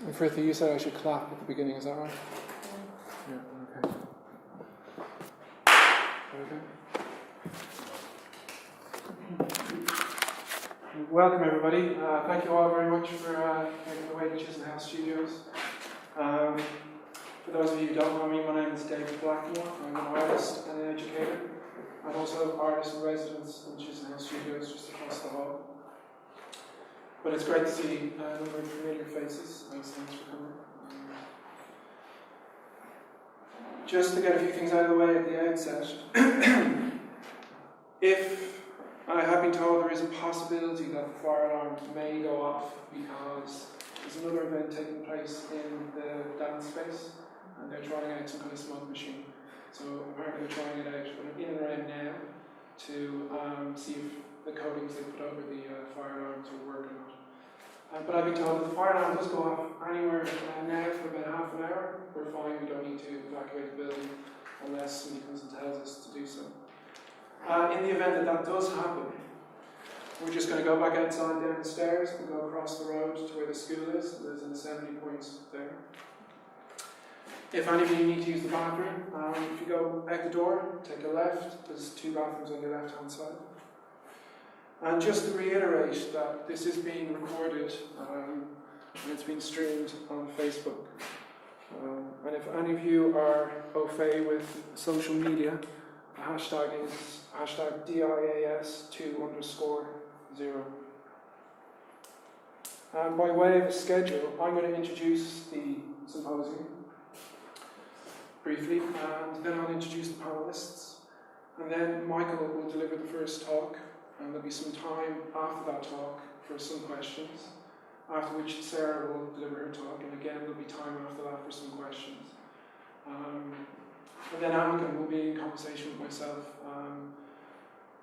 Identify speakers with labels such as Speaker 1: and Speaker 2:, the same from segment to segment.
Speaker 1: And Fritha, you said I should clap at the beginning, is that right? Yeah, okay. Welcome everybody. Thank you all very much for making the way to Chisenhouse Studios. For those of you who don't know me, my name is David Blackmore. I'm an artist and an educator, and also artist in residence in Chisenhouse Studios just across the hall. But it's great to see a number of familiar faces. Thanks for coming. Just to get a few things out of the way at the outset, if I have been told there is a possibility that the fire alarm may go off because there's another event taking place in the dance space and they're trying out some kind of smoke machine. So apparently they're trying it out in and around now to see if the coatings they put over the fire alarms will work or not. But I've been told that the fire alarm does go off anywhere now for about half an hour. We're fine, we don't need to evacuate the building unless somebody comes and tells us to do so. In the event that that does happen, we're just going to go back outside down the stairs and go across the road to where the school is. There's an assembly point there. If any of you need to use the bathroom, if you go out the door, take a left, there's 2 bathrooms on your left hand side. And just to reiterate that this is being recorded and it's being streamed on Facebook. And if any of you are au fait with social media, the hashtag is hashtag DIAS2_0. And by way of a schedule, I'm going to introduce the symposium briefly, and then I'll introduce the panelists. And then Michael will deliver the first talk, and there'll be some time after that talk for some questions, after which Sarah will deliver her talk, and again there'll be time after that for some questions. And then Annika will be in conversation with myself,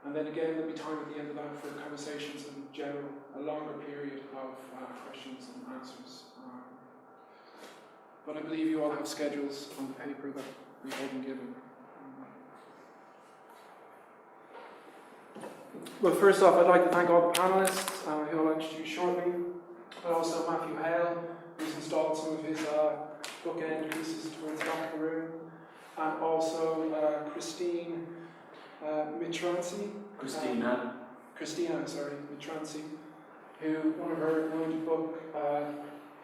Speaker 1: and then again there'll be time at the end of that for conversations in general, a longer period of questions and answers. But I believe you all have schedules on the paper that we've all been given. Well, first off, I'd like to thank all the panelists who I'll introduce shortly, but also Matthew Hale, who's installed some of his bookend pieces towards the back of the room, and also Christina Mitranci, who one of her anointed book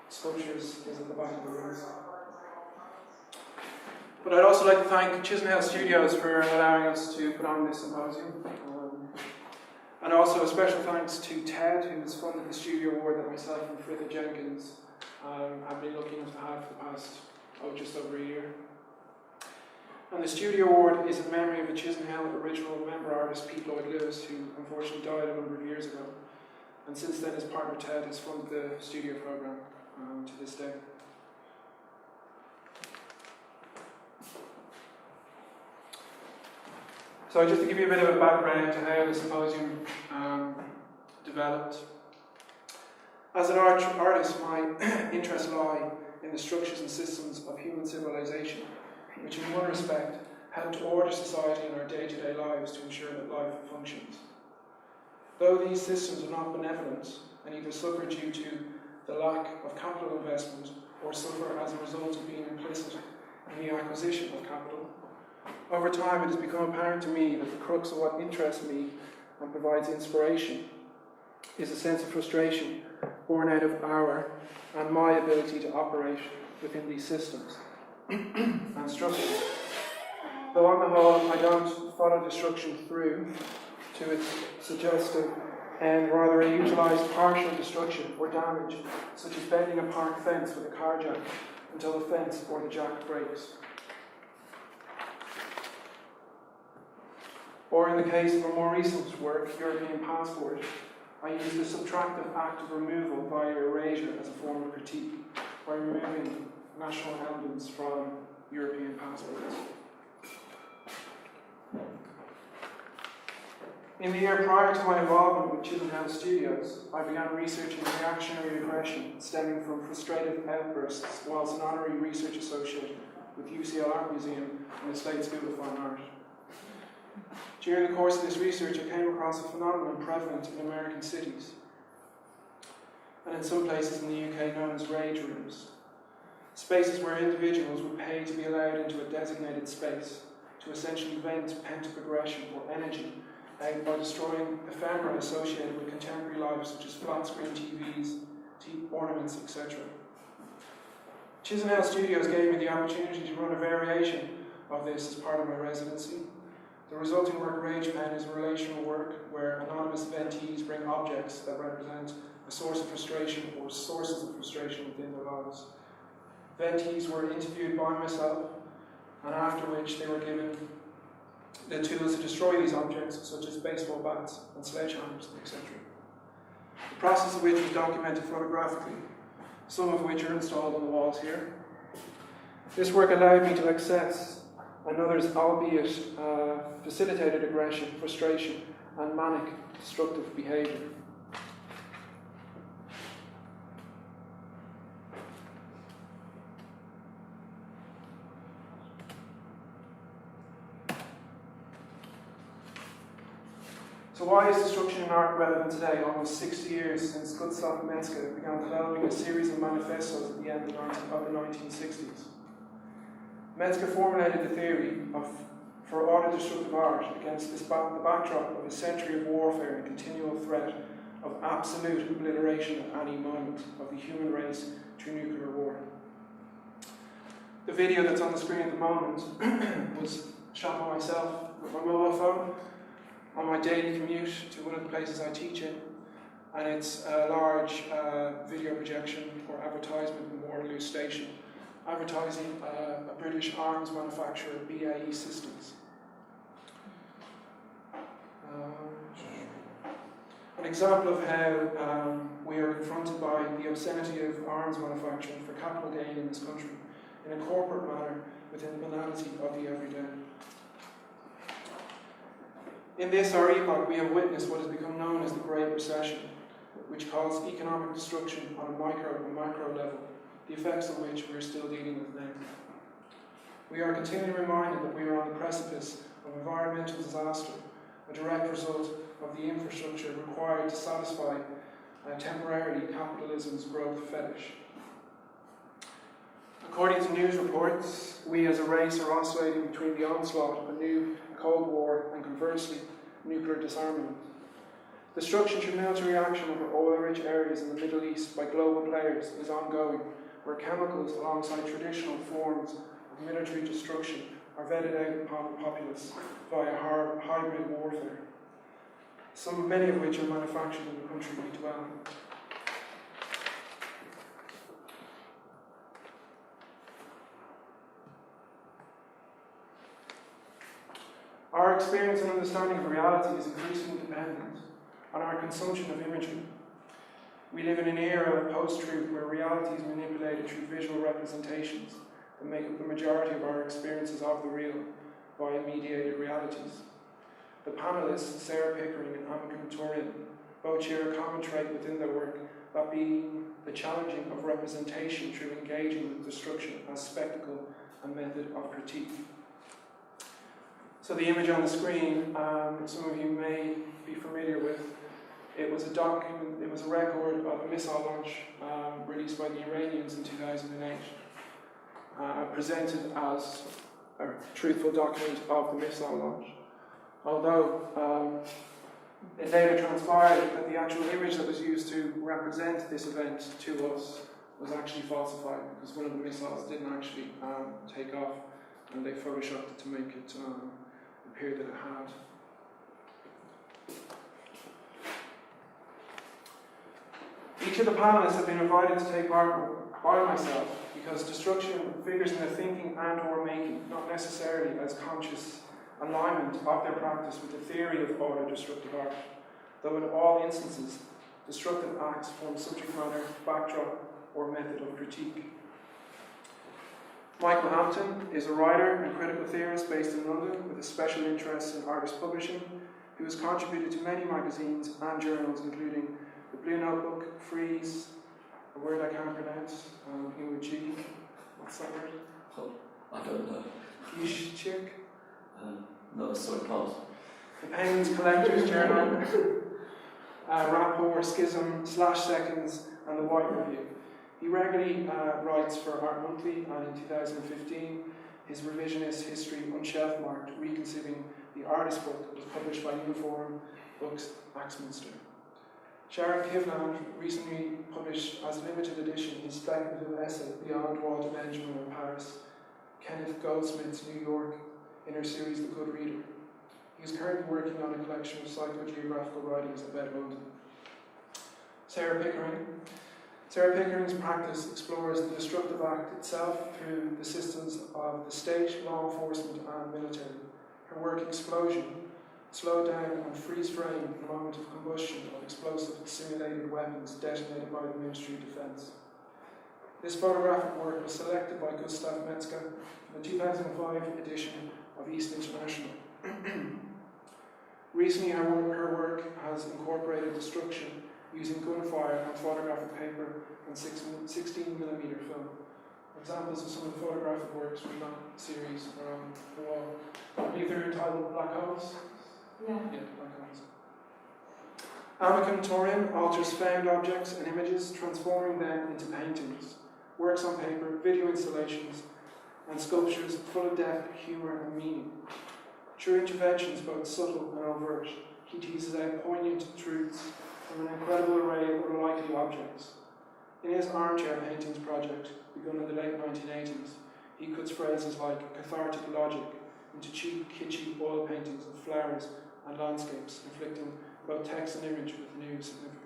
Speaker 1: sculptures is at the back of the room. But I'd also like to thank Chisenhouse Studios for allowing us to put on this symposium. And also a special thanks to Ted, who has funded the studio award that myself and Fritha Jenkins have been lucky enough to have for the past, just over a year. And the studio award is in memory of a Chisenhouse original member artist, Pete Lloyd Lewis, who unfortunately died a number of years ago. And since then his partner Ted has funded the studio program to this day. So just to give you a bit of a background to how the symposium developed. As an artist, my interests lie in the structures and systems of human civilization, which in one respect help to order society in our day-to-day lives to ensure that life functions. Though these systems are not benevolent and either suffer due to the lack of capital investment or suffer as a result of being implicit in the acquisition of capital, over time it has become apparent to me that the crux of what interests me and provides inspiration is a sense of frustration born out of our and my ability to operate within these systems and structures. Though on the whole I don't follow destruction through to its suggestive and rather I utilise partial destruction or damage, such as bending a park fence with a car jack until the fence or the jack breaks. Or in the case of a more recent work, European Passport, I used the subtractive act of removal via erasure as a form of critique by removing national emblems from European passports. In the year prior to my involvement with Chisenhouse Studios, I began researching reactionary aggression stemming from frustrated outbursts whilst an honorary research associate with UCL Art Museum and the State School of Fine Art. During the course of this research, I came across a phenomenon prevalent in American cities. and in some places in the UK known as rage rooms. Spaces where individuals would pay to be allowed into a designated space to essentially vent pent-up aggression or energy by destroying ephemera associated with contemporary life such as flat-screen TVs, ornaments, etc. Chisenhale Studios gave me the opportunity to run a variation of this as part of my residency. The resulting work, Rage Pen, is a relational work where anonymous ventees bring objects that represent a source of frustration or sources of frustration within their lives. Ventees were interviewed by myself, and after which they were given the tools to destroy these objects, such as baseball bats and sledgehammers, etc. The process of which was documented photographically, some of which are installed on the walls here. This work allowed me to access another's, albeit facilitated aggression, frustration, and manic destructive behaviour. So why is destruction in art relevant today, almost 60 years since Gustav Metzger began developing a series of manifestos at the end of the 1960s? Metzger formulated the theory for auto-destructive art against the backdrop of a century of warfare and continual threat of absolute obliteration at any moment of the human race through nuclear war. The video that's on the screen at the moment was shot by myself with my mobile phone on my daily commute to one of the places I teach in, and it's a large video projection or advertisement in Waterloo Station, advertising a British arms manufacturer, BAE Systems. An example of how we are confronted by the obscenity of arms manufacturing for capital gain in this country, in a corporate manner, within the banality of the everyday. In this, our epoch, we have witnessed what has become known as the Great Recession, which caused economic destruction on a micro and macro level, the effects of which we are still dealing with now. We are continually reminded that we are on the precipice of environmental disaster, a direct result of the infrastructure required to satisfy temporarily capitalism's growth fetish. According to news reports, we as a race are oscillating between the onslaught of a new Cold War and, conversely, nuclear disarmament. Destruction through military action over oil-rich areas in the Middle East by global players is ongoing, where chemicals alongside traditional forms of military destruction are vetted out upon the populace via hybrid warfare, many of which are manufactured in the country we dwell in. Our experience and understanding of reality is increasingly dependent on our consumption of imagery. We live in an era of post-truth where reality is manipulated through visual representations that make up the majority of our experiences of the real via mediated realities. The panellists, Sarah Pickering and Amika Matourian, both share a common trait within their work, that being the challenging of representation through engaging with destruction as spectacle and method of critique. So the image on the screen, some of you may be familiar with, it was a record of a missile launch released by the Iranians in 2008, presented as a truthful document of the missile launch. Although it later transpired that the actual image that was used to represent this event to us was actually falsified, because one of the missiles didn't actually take off, and they photoshopped it to make it appear that it had. Each of the panelists have been invited to take part by myself, because destruction figures in their thinking and or making, not necessarily as conscious alignment of their practice with the theory of auto-destructive art, though in all instances, destructive acts form subject matter, backdrop, or method of critique. Michael Hampton is a writer and critical theorist based in London with a special interest in artist publishing, who has contributed to many magazines and journals, including The Blue Notebook, Freeze, a word I can't pronounce, begin with G. What's that word?
Speaker 2: Oh, I don't know.
Speaker 1: Yishchik?
Speaker 2: No, sorry, close.
Speaker 1: The Penguins Collectors Journal, Rapport, Schism, Slash Seconds, and the White Review. He regularly writes for Art Monthly, and in 2015, his revisionist history, Unshelf Marked, Reconceiving the Artist Book, was published by Uniform Books, Axminster. Sharon Kivland recently published as a limited edition his speculative essay, Beyond Walter Benjamin in Paris, Kenneth Goldsmith's New York, in her series The Good Reader. He is currently working on a collection of psychogeographical writings about London. Sarah Pickering. Sarah Pickering's practice explores the destructive act itself through the systems of the state, law enforcement and military. Her work Explosion, slow down and freeze frame the moment of combustion of explosive simulated weapons detonated by the Ministry of Defence. This photographic work was selected by Gustav Metzger for the 2005 edition of East International. Recently, her work has incorporated destruction using gunfire and photographic paper and 16mm film. Examples of some of the photographic works from that series are on the wall. I believe they're entitled Black Holes.
Speaker 3: Yeah.
Speaker 1: Yeah, Black Holes. Amicum Torin alters found objects and images, transforming them into paintings, works on paper, video installations, and sculptures full of depth, humour, and meaning. Through interventions both subtle and overt, he teases out poignant truths from an incredible array of unlikely objects. In his armchair paintings project, begun in the late 1980s, he cuts phrases like cathartic logic into cheap, kitschy oil paintings of flowers and landscapes, inflicting both text and image with new significance.